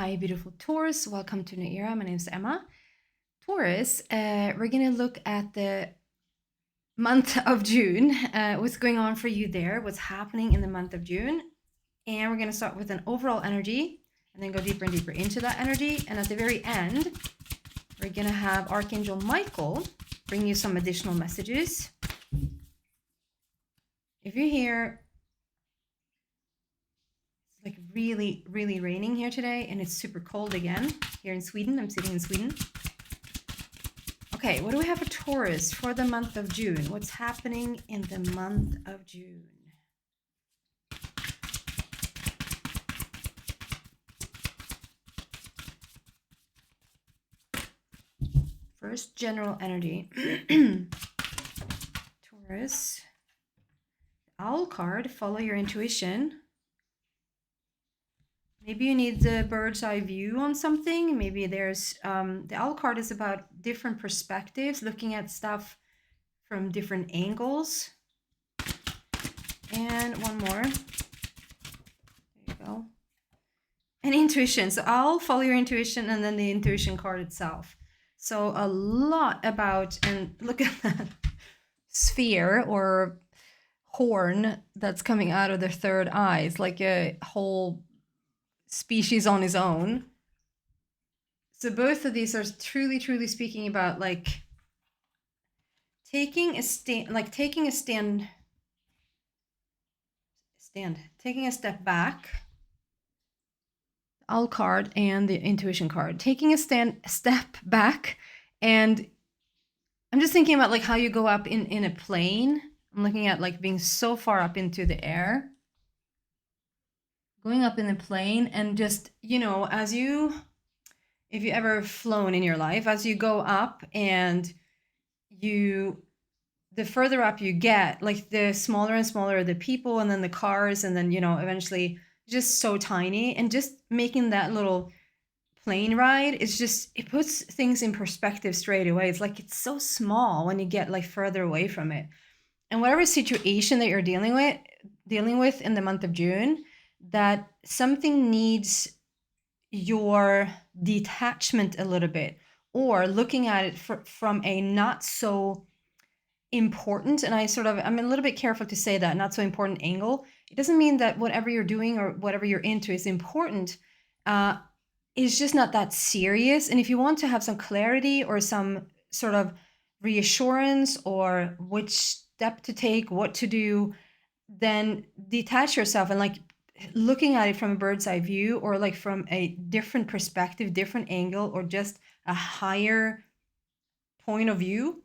Hi, beautiful Taurus. Welcome to New Era. My name is Emma. Taurus, we're going to look at the month of June, what's going on for you there, what's happening in the month of June. And we're going to start with an overall energy and then go deeper and deeper into that energy. And at the very end, we're going to have Archangel Michael bring you some additional messages. If you're here, it's like really, really raining here today, and it's super cold again here in Sweden. I'm sitting in Sweden. Okay, what do we have for Taurus for the month of June? What's happening in the month of June? First, general energy. Taurus. Owl card, follow your intuition. Maybe you need the bird's eye view on something. Maybe there's, the owl card is about different perspectives, looking at stuff from different angles. And one more. There you go. And intuition. So owl, follow your intuition, and then the intuition card itself. So a lot about, and look at that sphere or horn that's coming out of the third eye. It's like a whole species on its own. So both of these are truly, truly speaking about like taking a taking a step back. Owl card and the intuition card. Taking a step back, and I'm just thinking about like how you go up in a plane. I'm looking at like being so far up into the air. Going up in the plane, and just, you know, if you ever flown in your life, as you go up and the further up you get, like the smaller and smaller are the people, and then the cars, and then, you know, eventually just so tiny, and just making that little plane ride is just, it puts things in perspective straight away. It's like, it's so small when you get like further away from it. And whatever situation that you're dealing with in the month of June, that something needs your detachment a little bit, or looking at it from a not so important, and I'm a little bit careful to say that, not so important angle. It doesn't mean that whatever you're doing or whatever you're into is important. It's just not that serious. And if you want to have some clarity or some sort of reassurance, or which step to take, what to do, then detach yourself and like looking at it from a bird's eye view, or like from a different perspective, different angle, or just a higher point of view,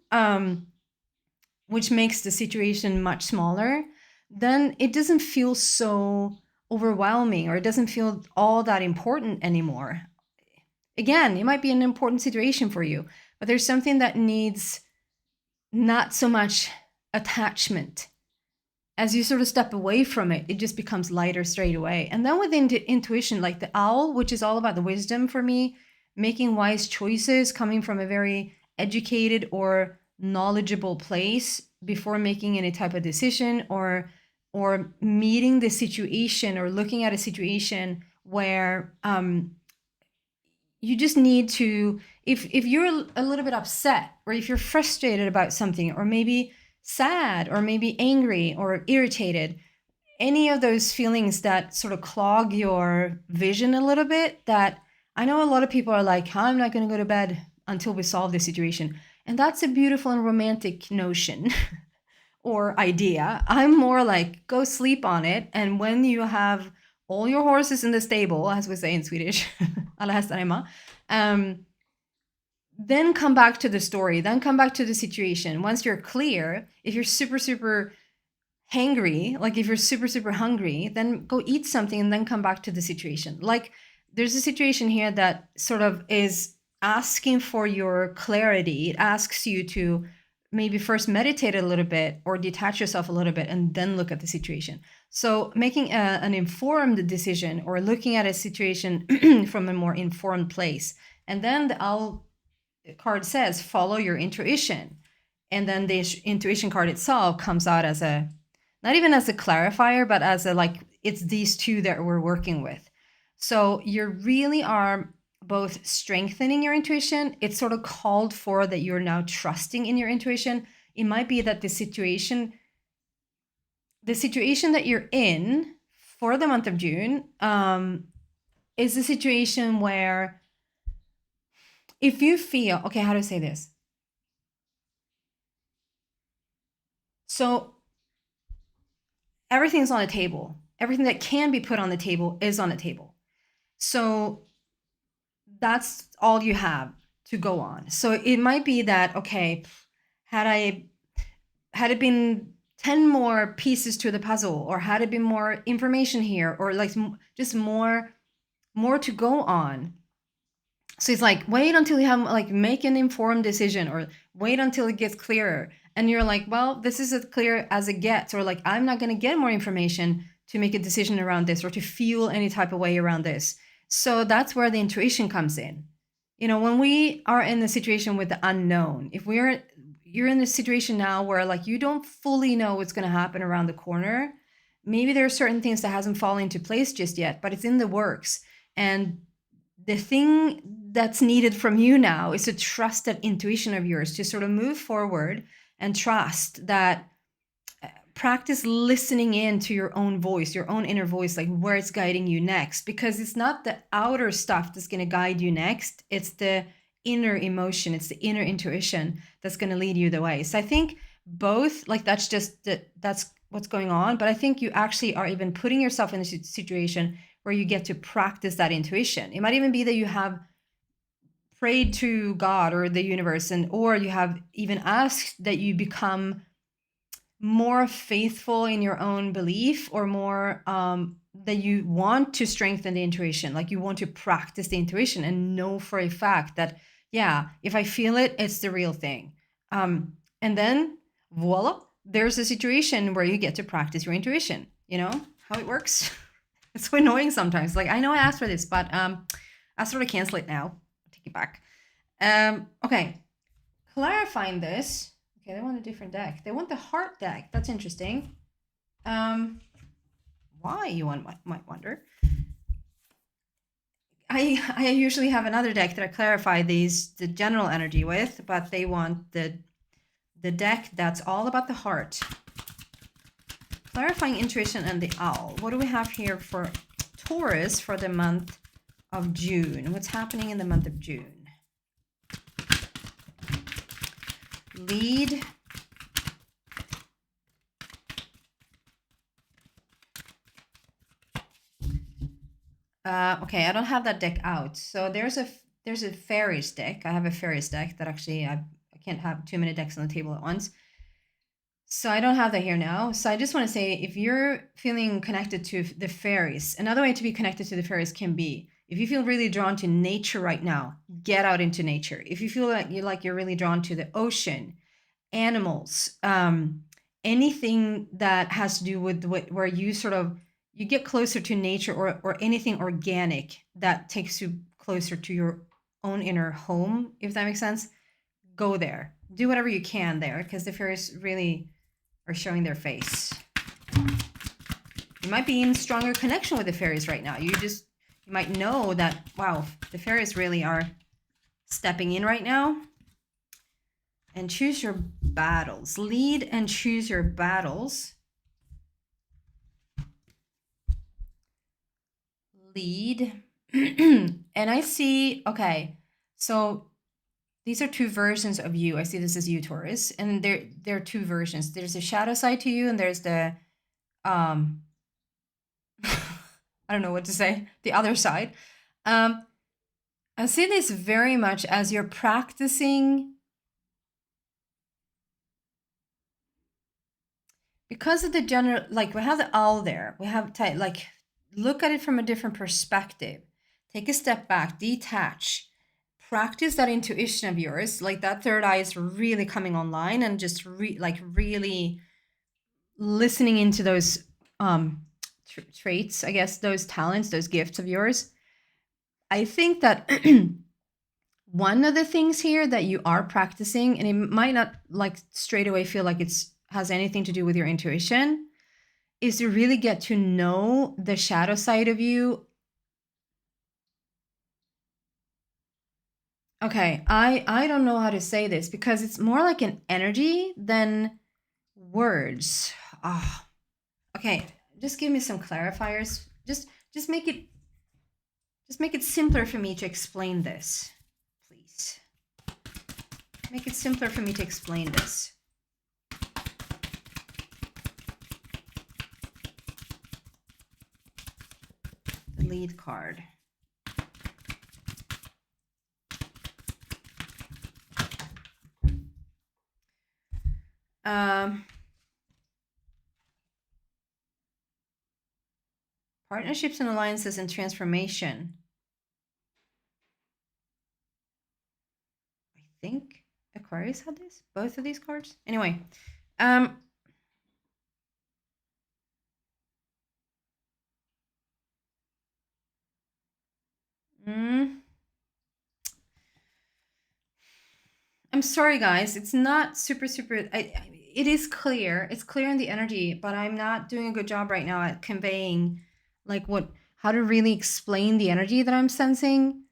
which makes the situation much smaller, then it doesn't feel so overwhelming, or it doesn't feel all that important anymore. Again, it might be an important situation for you, but there's something that needs not so much attachment. As you sort of step away from it, it just becomes lighter straight away. And then within the intuition, like the owl, which is all about the wisdom for me, making wise choices, coming from a very educated or knowledgeable place before making any type of decision, or meeting the situation, or looking at a situation where you just need to, if you're a little bit upset, or if you're frustrated about something, or maybe sad, or maybe angry or irritated, any of those feelings that sort of clog your vision a little bit, that I know a lot of people are like, I'm not going to go to bed until we solve this situation. And that's a beautiful and romantic notion or idea. I'm more like, go sleep on it. And when you have all your horses in the stable, as we say in Swedish, alla hästar hemma, then come back to the story, then come back to the situation. Once you're clear, if you're super, super hangry, like if you're super, super hungry, then go eat something and then come back to the situation. Like there's a situation here that sort of is asking for your clarity. It asks you to maybe first meditate a little bit, or detach yourself a little bit, and then look at the situation. So making an informed decision, or looking at a situation from a more informed place. And then the owl card says, follow your intuition. And then the intuition card itself comes out as a, not even as a clarifier, but as a, like, it's these two that we're working with. So you really are both strengthening your intuition. It's sort of called for that you're now trusting in your intuition. It might be that the situation that you're in for the month of June is a situation where if you feel, okay, how do I say this? So everything's on the table. Everything that can be put on the table is on the table. So that's all you have to go on. So it might be that, okay, had it been 10 more pieces to the puzzle, or had it been more information here, or like just more to go on. So it's like, wait until you have, like, make an informed decision, or wait until it gets clearer. And you're like, well, this is as clear as it gets, or like, I'm not going to get more information to make a decision around this, or to feel any type of way around this. So that's where the intuition comes in. You know, when we are in the situation with the unknown, if you're in this situation now where like you don't fully know what's going to happen around the corner, maybe there are certain things that hasn't fallen into place just yet, but it's in the works. And the thing that's needed from you now is to trust that intuition of yours, to sort of move forward and trust that, practice listening in to your own voice, your own inner voice, like where it's guiding you next, because it's not the outer stuff that's going to guide you next. It's the inner emotion, it's the inner intuition that's going to lead you the way. So I think both, like, that's what's going on. But I think you actually are even putting yourself in a situation where you get to practice that intuition. It might even be that you have prayed to God or the universe, or you have even asked that you become more faithful in your own belief, or more that you want to strengthen the intuition, like you want to practice the intuition and know for a fact that, yeah, if I feel it, it's the real thing. And then voila, there's a situation where you get to practice your intuition. You know how it works. It's so annoying sometimes. Like, I know I asked for this, but I sort of cancel it now. I'll take it back. Okay, clarifying this. Okay, they want a different deck. They want the heart deck. That's interesting. Why, you might wonder. I usually have another deck that I clarify the general energy with, but they want the deck that's all about the heart. Clarifying intuition and the owl. What do we have here for Taurus for the month of June? What's happening in the month of June? Lead. Okay, I don't have that deck out. So there's a fairies deck. I have a fairies deck that actually I can't have too many decks on the table at once. So I don't have that here now. So I just want to say, if you're feeling connected to the fairies, another way to be connected to the fairies can be, if you feel really drawn to nature right now, get out into nature. If you feel like you're really drawn to the ocean, animals, anything that has to do with where you sort of, you get closer to nature, or anything organic that takes you closer to your own inner home, if that makes sense, go there. Do whatever you can there, because the fairies really are showing their face. You might be in stronger connection with the fairies right now. You might know that, wow, the fairies really are stepping in right now. And choose your battles. Lead and choose your battles. Lead. And I see, okay, so these are two versions of you. I see this as you, Taurus, and there are two versions. There's a shadow side to you, and there's the I don't know what to say, the other side. I see this very much as you're practicing, because of the general, like, we have the owl there. We have like, look at it from a different perspective. Take a step back, detach. Practice that intuition of yours, like that third eye is really coming online, and just really listening into those traits, I guess, those talents, those gifts of yours. I think that one of the things here that you are practicing, and it might not like straight away feel like it's has anything to do with your intuition, is to really get to know the shadow side of you Okay, I don't know how to say this because it's more like an energy than words. Oh, okay, just give me some clarifiers. Just make it just make it simpler for me to explain this, please. Make it simpler for me to explain this. The lead card. Partnerships and alliances and transformation. I think Aquarius had this, both of these cards. Anyway, I'm sorry, guys. It's not super. It is clear. It's clear in the energy, but I'm not doing a good job right now at conveying, like, how to really explain the energy that I'm sensing.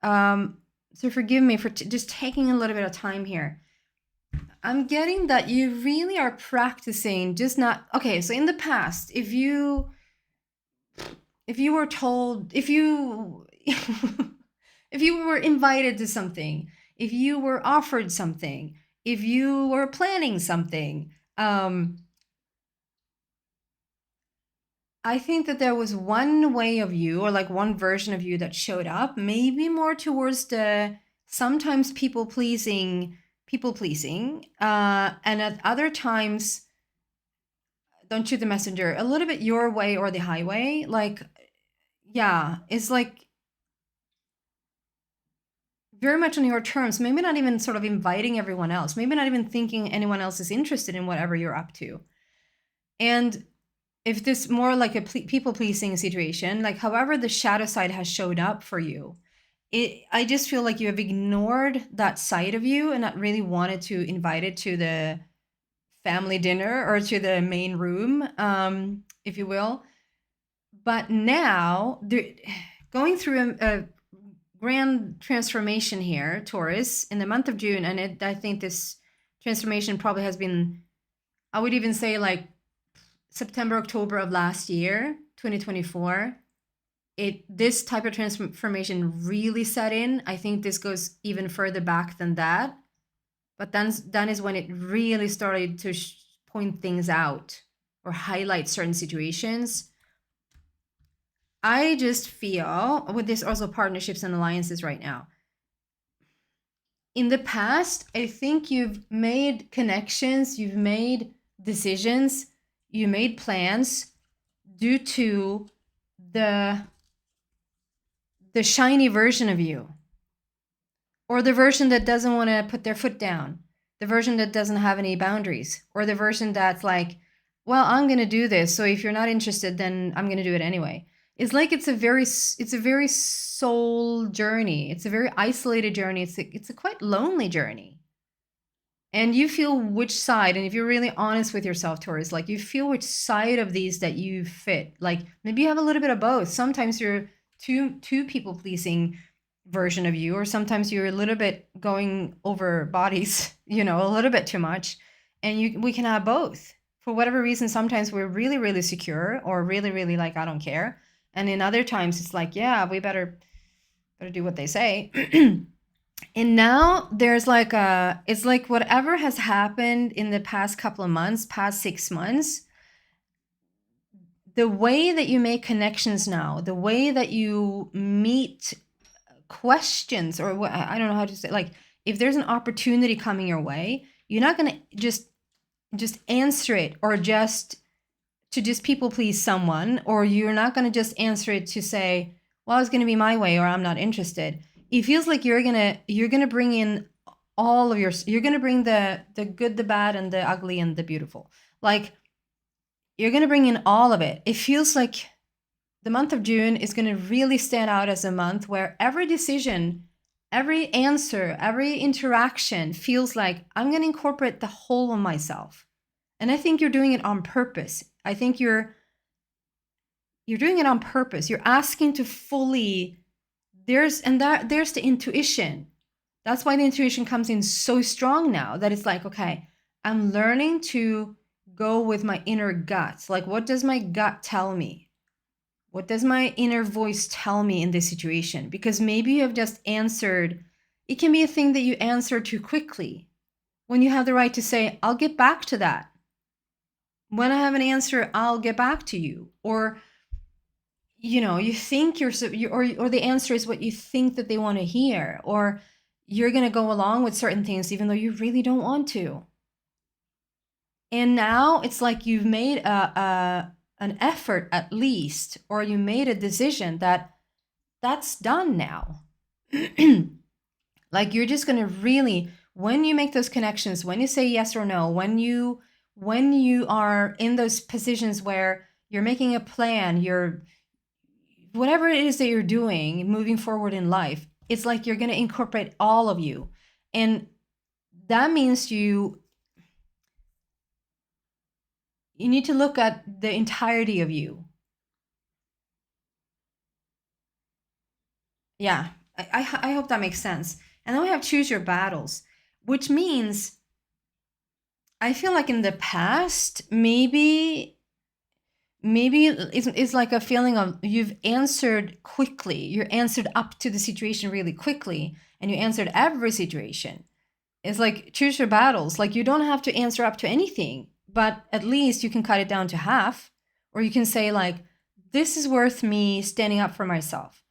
So forgive me for just taking a little bit of time here. I'm getting that you really are practicing, just not okay. So in the past, if you were told, if you if you were invited to something, if you were offered something, if you were planning something, I think that there was one way of you, or like one version of you that showed up, maybe more towards the sometimes people pleasing, and at other times, don't shoot the messenger, a little bit your way or the highway. Like, yeah, it's like very much on your terms, maybe not even sort of inviting everyone else, maybe not even thinking anyone else is interested in whatever you're up to. And if this more like a people pleasing situation, like however the shadow side has showed up for you, I just feel like you have ignored that side of you and not really wanted to invite it to the family dinner or to the main room, if you will. But now, going through a grand transformation here, Taurus, in the month of June, and I think this transformation probably has been, I would even say like September, October of last year, 2024. This type of transformation really set in. I think this goes even further back than that. But then is when it really started to point things out or highlight certain situations. I just feel with this also partnerships and alliances right now. In the past, I think you've made connections, you've made decisions, you made plans due to the shiny version of you, or the version that doesn't want to put their foot down, the version that doesn't have any boundaries, or the version that's like, well, I'm going to do this, so if you're not interested, then I'm going to do it anyway. It's like it's a very soul journey. It's a very isolated journey. It's a quite lonely journey. And you feel which side, and if you're really honest with yourself, Taurus, like you feel which side of these that you fit. Like maybe you have a little bit of both. Sometimes you're too people pleasing version of you, or sometimes you're a little bit going over bodies, a little bit too much. And we can have both. For whatever reason, sometimes we're really, really secure or really, really like, I don't care. And in other times it's like, yeah, we better do what they say. And now there's like it's like whatever has happened in the past couple of months, past 6 months, the way that you make connections now, the way that you meet questions, or what, I don't know how to say, like if there's an opportunity coming your way, you're not going to just answer it, or just people please someone, or you're not going to just answer it to say, well, it's going to be my way, or I'm not interested. It feels like you're going to bring in all of you're going to bring the good, the bad, and the ugly, and the beautiful. Like you're going to bring in all of it. It feels like the month of June is going to really stand out as a month where every decision, every answer, every interaction feels like I'm going to incorporate the whole of myself. And I think you're doing it on purpose. I think you're doing it on purpose. You're asking to fully, there's the intuition. That's why the intuition comes in so strong now, that it's like, okay, I'm learning to go with my inner gut. Like, what does my gut tell me? What does my inner voice tell me in this situation? Because maybe you have just answered, it can be a thing that you answer too quickly, when you have the right to say, I'll get back to that. When I have an answer, I'll get back to you. Or, you think or the answer is what you think that they want to hear, or you're going to go along with certain things even though you really don't want to. And now it's like you've made an effort at least, or you made a decision that's done now. Like, you're just going to really, when you make those connections, when you say yes or no, when you are in those positions where you're making a plan, whatever it is that you're doing, moving forward in life, it's like you're going to incorporate all of you. And that means you need to look at the entirety of you. Yeah, I hope that makes sense. And then we have choose your battles, which means I feel like in the past, maybe it's like a feeling of you've answered quickly. You're answered up to the situation really quickly, and you answered every situation. It's like choose your battles. Like, you don't have to answer up to anything, but at least you can cut it down to half, or you can say like, this is worth me standing up for myself.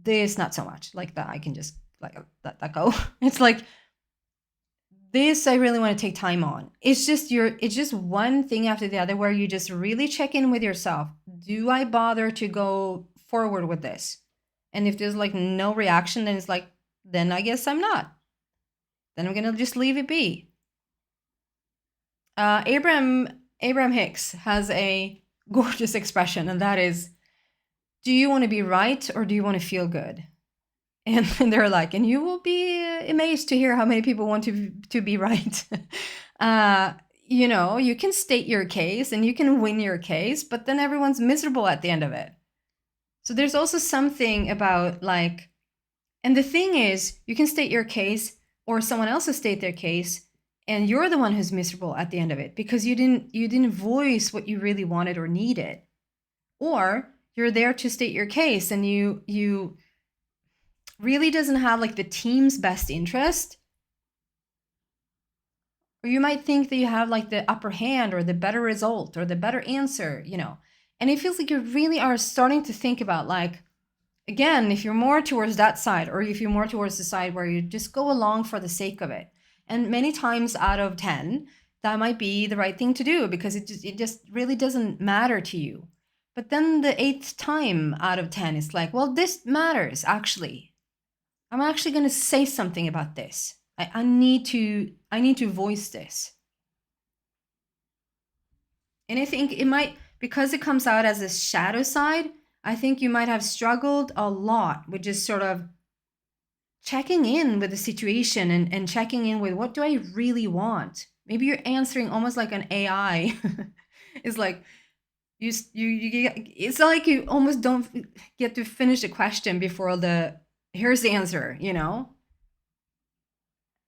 This not so much. Like that, I can just like let that go. It's like, this I really want to take time on. It's just one thing after the other where you just really check in with yourself. Do I bother to go forward with this? And if there's like no reaction, then it's like, then I guess I'm not. Then I'm gonna just leave it be. Abraham Hicks has a gorgeous expression, and that is, do you want to be right or do you want to feel good? And they're like, and you will be amazed to hear how many people want to be right. You can state your case and you can win your case, but then everyone's miserable at the end of it. So there's also something about like, and the thing is, you can state your case or someone else will state their case, and you're the one who's miserable at the end of it because you didn't voice what you really wanted or needed. Or you're there to state your case and you really doesn't have like the team's best interest, or you might think that you have like the upper hand or the better result or the better answer, and it feels like you really are starting to think about like, again, if you're more towards that side, or if you're more towards the side where you just go along for the sake of it. And many times out of 10, that might be the right thing to do because it just really doesn't matter to you. But then the 8th time out of 10, it's like, well, this matters actually. I'm actually going to say something about this. I need to voice this. And I think it might, because it comes out as a shadow side, I think you might have struggled a lot with just sort of checking in with the situation and checking in with, what do I really want? Maybe you're answering almost like an AI. It's like, it's like you almost don't get to finish the question before here's the answer,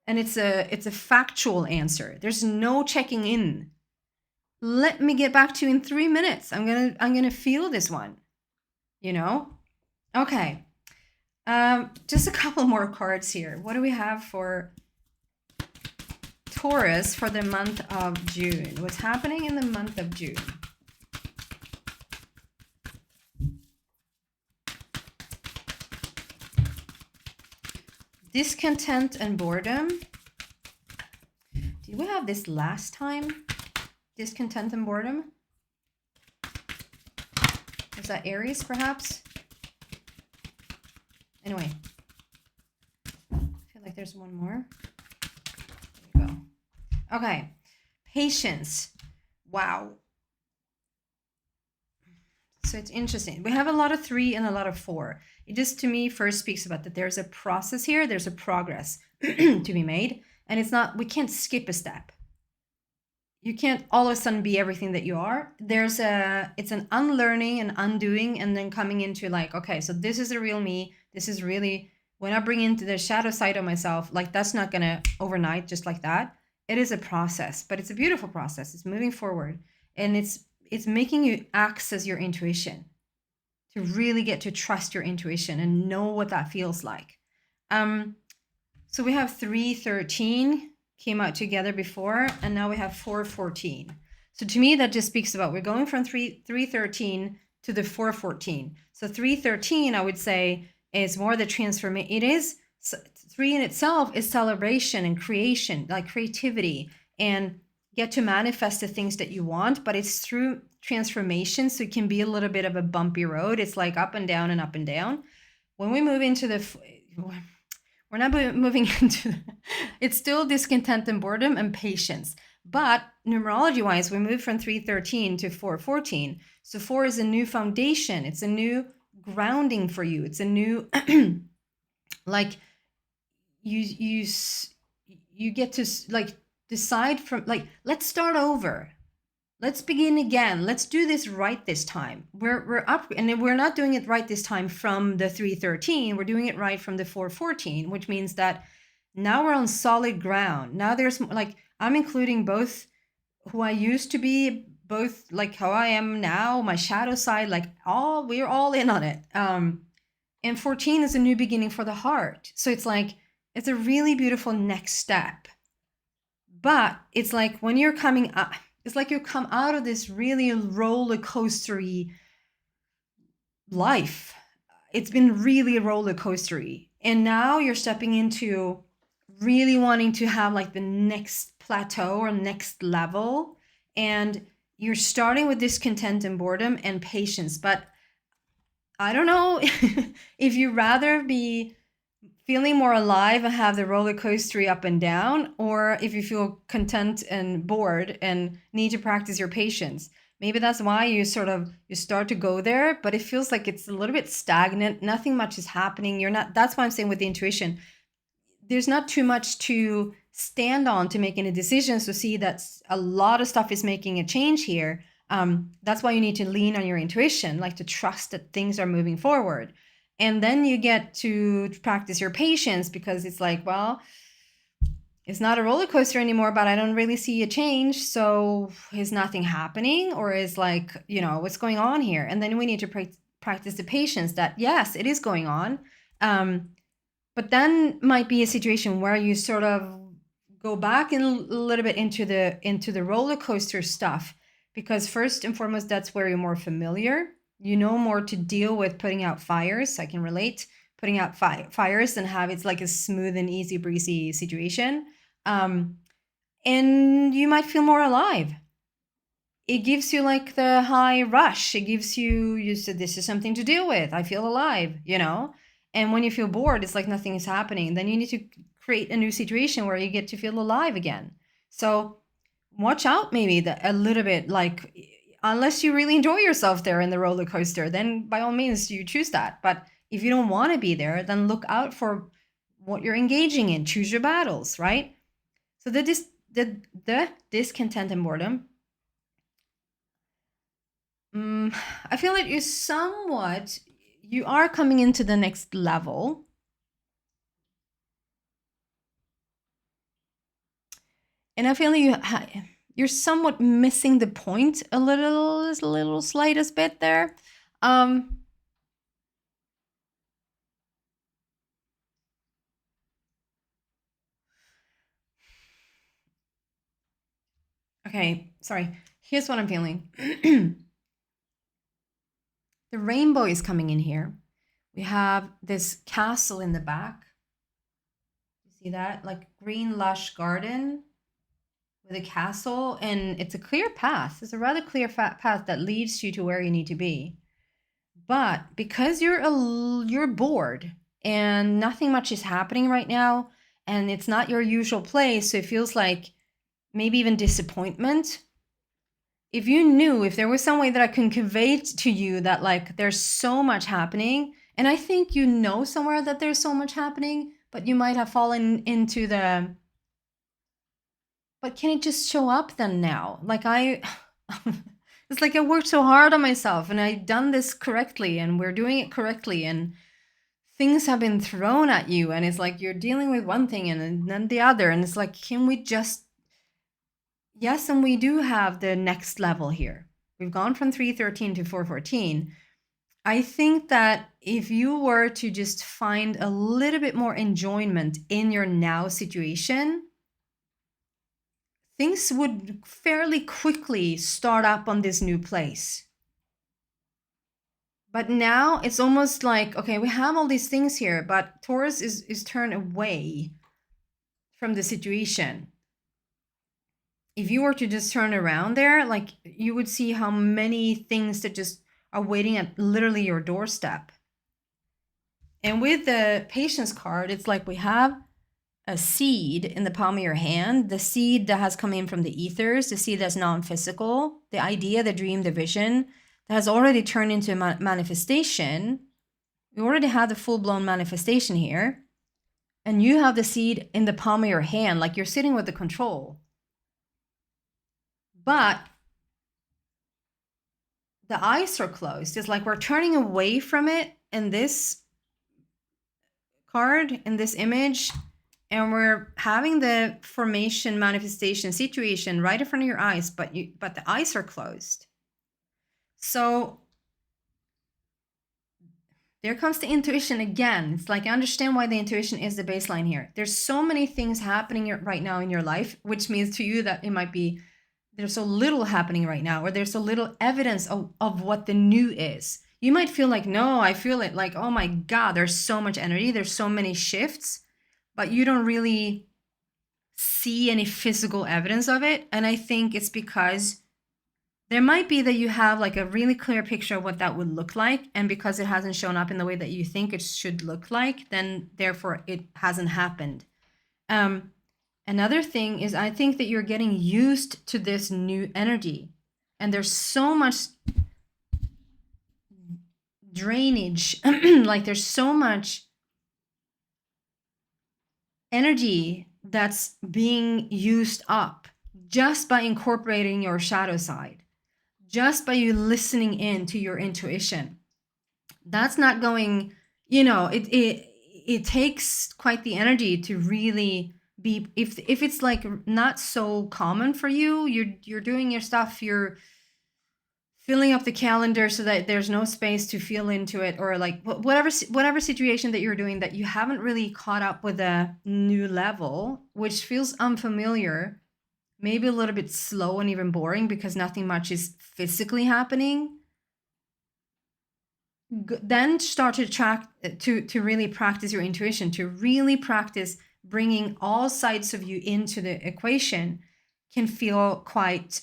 and it's a factual answer. There's no checking in. Let me get back to you in 3 minutes. I'm gonna feel this one, okay. Just a couple more cards here. What do we have for Taurus for the month of June? What's happening in the month of June? Discontent and boredom. Did we have this last time? Discontent and boredom? Was that Aries, perhaps? Anyway. I feel like there's one more. There we go. Okay. Patience. Wow. So it's interesting. We have a lot of 3 and a lot of 4. It just, to me, first speaks about that there's a process here. There's a progress to be made. And we can't skip a step. You can't all of a sudden be everything that you are. It's an unlearning and undoing, and then coming into like, okay, so this is the real me. This is really when I bring into the shadow side of myself, like that's not gonna overnight, just like that. It is a process, but it's a beautiful process. It's moving forward, and it's making you access your intuition to really get to trust your intuition and know what that feels like. So we have 313 came out together before, and now we have 414. So to me, that just speaks about we're going from 313 to the 414. So 313, I would say, is more the transformation. It is, 3 in itself is celebration and creation, like creativity, and get to manifest the things that you want, but it's through transformation. So it can be a little bit of a bumpy road. It's like up and down and up and down. When we move into we're not moving into, it's still discontent and boredom and patience. But numerology wise, we move from 313 to 414. So 4 is a new foundation. It's a new grounding for you. It's a new, like you get to like decide from, like, let's start over. Let's begin again. Let's do this right this time. We're up, and we're not doing it right this time from the 313. We're doing it right from the 414, which means that now we're on solid ground. Now there's like, I'm including both who I used to be, both like how I am now, my shadow side, like we're all in on it. And 14 is a new beginning for the heart. So it's like, it's a really beautiful next step. But it's like when you're coming up, it's like you come out of this really roller coastery life. It's been really roller coastery. And now you're stepping into really wanting to have like the next plateau or next level. And you're starting with discontent and boredom and patience. But I don't know if you rather be feeling more alive and have the roller coastery up and down, or if you feel content and bored and need to practice your patience. Maybe that's why you start to go there, but it feels like it's a little bit stagnant. Nothing much is happening. That's why I'm saying with the intuition, there's not too much to stand on to make any decisions to see that a lot of stuff is making a change here. That's why you need to lean on your intuition, like to trust that things are moving forward. And then you get to practice your patience, because it's like, well, it's not a roller coaster anymore, but I don't really see a change. So is nothing happening, or is like, what's going on here? And then we need to practice the patience that, yes, it is going on. But then might be a situation where you sort of go back in a little bit into the roller coaster stuff, because first and foremost, that's where you're more familiar. You know more to deal with putting out fires. I can relate putting out fires and have it's like a smooth and easy breezy situation. And you might feel more alive. It gives you like the high rush. It gives you said, this is something to deal with. I feel alive, And when you feel bored, it's like nothing is happening. Then you need to create a new situation where you get to feel alive again. So watch out maybe a little bit, like, unless you really enjoy yourself there in the roller coaster, then by all means you choose that. But if you don't want to be there, then look out for what you're engaging in. Choose your battles, right? So the discontent and boredom. I feel like you are coming into the next level. And I feel like you're somewhat missing the point a little slightest bit there. Okay, sorry. Here's what I'm feeling. The rainbow is coming in here. We have this castle in the back. You see that? Like green, lush garden with a castle, and it's a clear path. It's a rather clear path that leads you to where you need to be. But because you're bored and nothing much is happening right now, and it's not your usual place, so it feels like maybe even disappointment. If there was some way that I can convey to you that like there's so much happening, and I think somewhere that there's so much happening, but you might have fallen into but can it just show up then now? Like it's like I worked so hard on myself and I've done this correctly and we're doing it correctly, and things have been thrown at you, and it's like you're dealing with one thing and then the other, and it's like, can we just, yes, and we do have the next level here. We've gone from 313 to 414. I think that if you were to just find a little bit more enjoyment in your now situation, things would fairly quickly start up on this new place. But now it's almost like, okay, we have all these things here, but Taurus is turned away from the situation. If you were to just turn around there, like, you would see how many things that just are waiting at literally your doorstep. And with the patience card, it's like we have a seed in the palm of your hand, the seed that has come in from the ethers, the seed that's non-physical, the idea, the dream, the vision that has already turned into a manifestation. We already have the full-blown manifestation here. And you have the seed in the palm of your hand, like you're sitting with the control. But the eyes are closed. It's like we're turning away from it in this card, in this image, and we're having the formation manifestation situation right in front of your eyes, but the eyes are closed. So there comes the intuition again. It's like, I understand why the intuition is the baseline here. There's so many things happening right now in your life, which means to you that it might be there's so little happening right now, or there's so little evidence of what the new is. You might feel like, no, I feel it, like, oh my God, there's so much energy, there's so many shifts, but you don't really see any physical evidence of it. And I think it's because there might be that you have like a really clear picture of what that would look like, and because it hasn't shown up in the way that you think it should look like, then therefore it hasn't happened. Another thing is, I think that you're getting used to this new energy, and there's so much drainage, like there's so much energy that's being used up just by incorporating your shadow side, just by you listening in to your intuition. That's not going, it takes quite the energy to really be, if it's like not so common for you, you're doing your stuff, you're filling up the calendar so that there's no space to feel into it, or like whatever situation that you're doing, that you haven't really caught up with a new level, which feels unfamiliar, maybe a little bit slow and even boring because nothing much is physically happening. Then start to really practice your intuition, to really practice bringing all sides of you into the equation. Can feel quite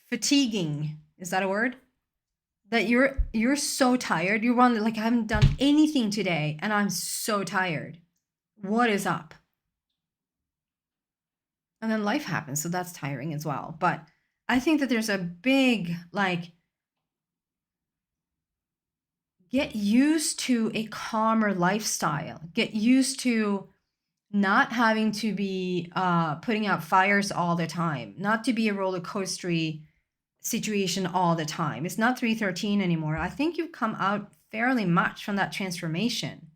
fatiguing. Is that a word? That you're so tired. You're wondering, like, I haven't done anything today and I'm so tired. What is up? And then life happens, so that's tiring as well. But I think that there's a big, like, get used to a calmer lifestyle. Get used to not having to be putting out fires all the time, not to be a roller coastery situation all the time. It's not 313 anymore. I think you've come out fairly much from that transformation.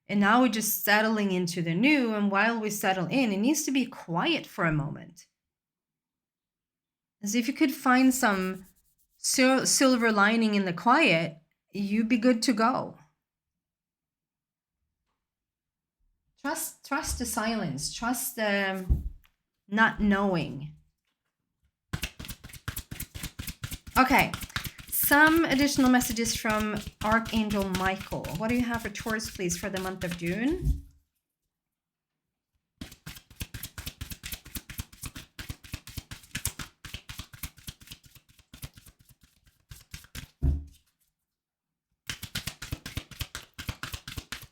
And now we're just settling into the new. And while we settle in, it needs to be quiet for a moment. As if you could find some silver lining in the quiet, you'd be good to go. Trust the silence. Trust the not knowing. Okay, some additional messages from Archangel Michael. What do you have for Taurus, please, for the month of June?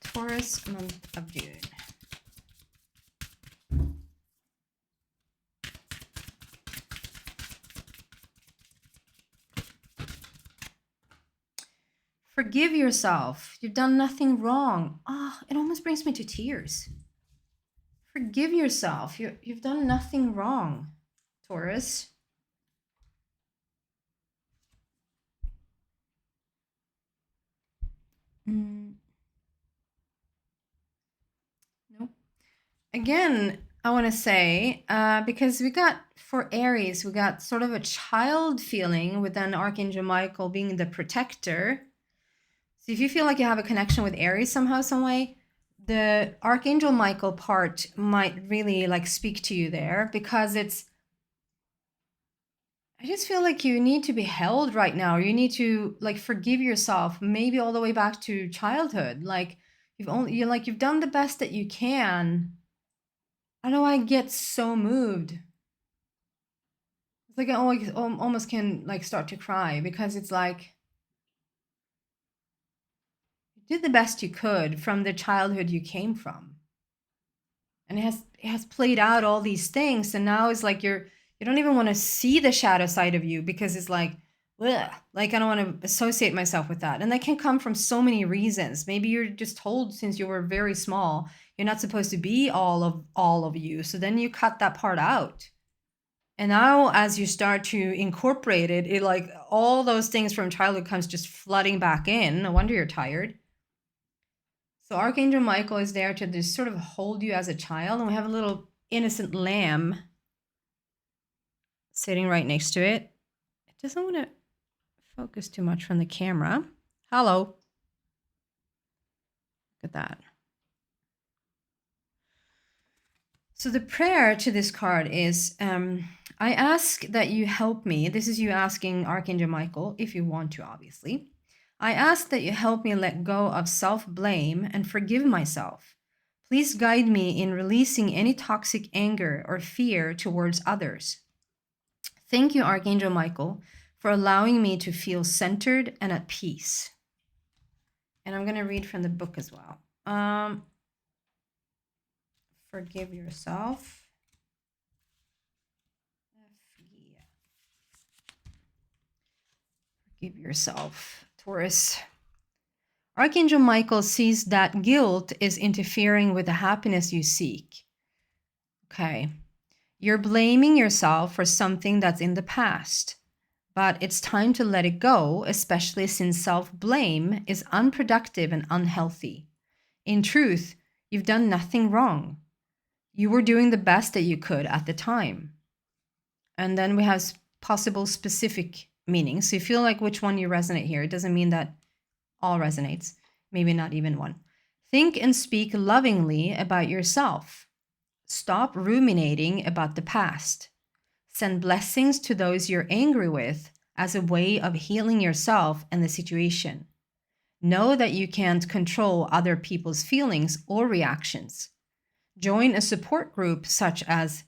Taurus, month of June. Forgive yourself. You've done nothing wrong. Oh, it almost brings me to tears. Forgive yourself. You've done nothing wrong, Taurus. again, I want to say, because we got, for Aries, we got sort of a child feeling with then Archangel Michael being the protector. So if you feel like you have a connection with Aries somehow, some way, the Archangel Michael part might really like speak to you there, because I just feel like you need to be held right now. You need to like forgive yourself, maybe all the way back to childhood. Like you've done the best that you can. I know I get so moved. It's like I almost can like start to cry, because it's like you did the best you could from the childhood you came from. And it has played out all these things, and now it's like you don't even want to see the shadow side of you, because it's like, ugh, like I don't want to associate myself with that. And that can come from so many reasons. Maybe you're just told since you were very small you're not supposed to be all of you, so then you cut that part out. And now as you start to incorporate it like all those things from childhood comes just flooding back in. No wonder you're tired. So Archangel Michael is there to just sort of hold you as a child, and we have a little innocent lamb sitting right next to it. It doesn't want to focus too much from the camera. Hello. Look at that. So the prayer to this card is, I ask that you help me. This is you asking Archangel Michael, if you want to, obviously. I ask that you help me let go of self-blame and forgive myself. Please guide me in releasing any toxic anger or fear towards others. Thank you, Archangel Michael, for allowing me to feel centered and at peace. And I'm going to read from the book as well. Forgive yourself. Forgive yourself, Taurus. Archangel Michael sees that guilt is interfering with the happiness you seek. Okay. You're blaming yourself for something that's in the past, but it's time to let it go, especially since self-blame is unproductive and unhealthy. In truth, you've done nothing wrong. You were doing the best that you could at the time. And then we have possible specific meanings. So you feel like which one you resonate here. It doesn't mean that all resonates, maybe not even one. Think and speak lovingly about yourself. Stop ruminating about the past. Send blessings to those you're angry with as a way of healing yourself and the situation. Know that you can't control other people's feelings or reactions. Join a support group such as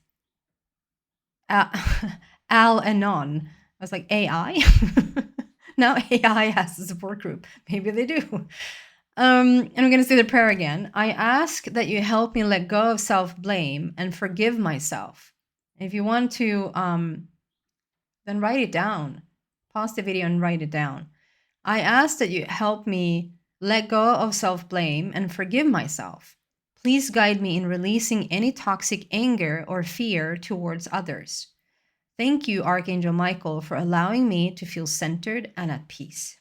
Al-Anon. I was like, AI? Now AI has a support group. Maybe they do. And I'm going to say the prayer again. I ask that you help me let go of self-blame and forgive myself. If you want to, then write it down. Pause the video and write it down. I ask that you help me let go of self-blame and forgive myself. Please guide me in releasing any toxic anger or fear towards others. Thank you, Archangel Michael, for allowing me to feel centered and at peace.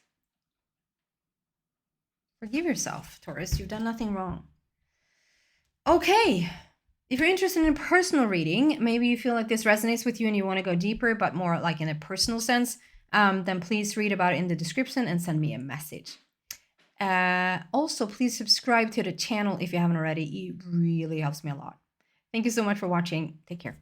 Forgive yourself, Taurus. You've done nothing wrong. Okay. If you're interested in a personal reading, maybe you feel like this resonates with you and you want to go deeper, but more like in a personal sense, then please read about it in the description and send me a message. Also, please subscribe to the channel if you haven't already. It really helps me a lot. Thank you so much for watching. Take care.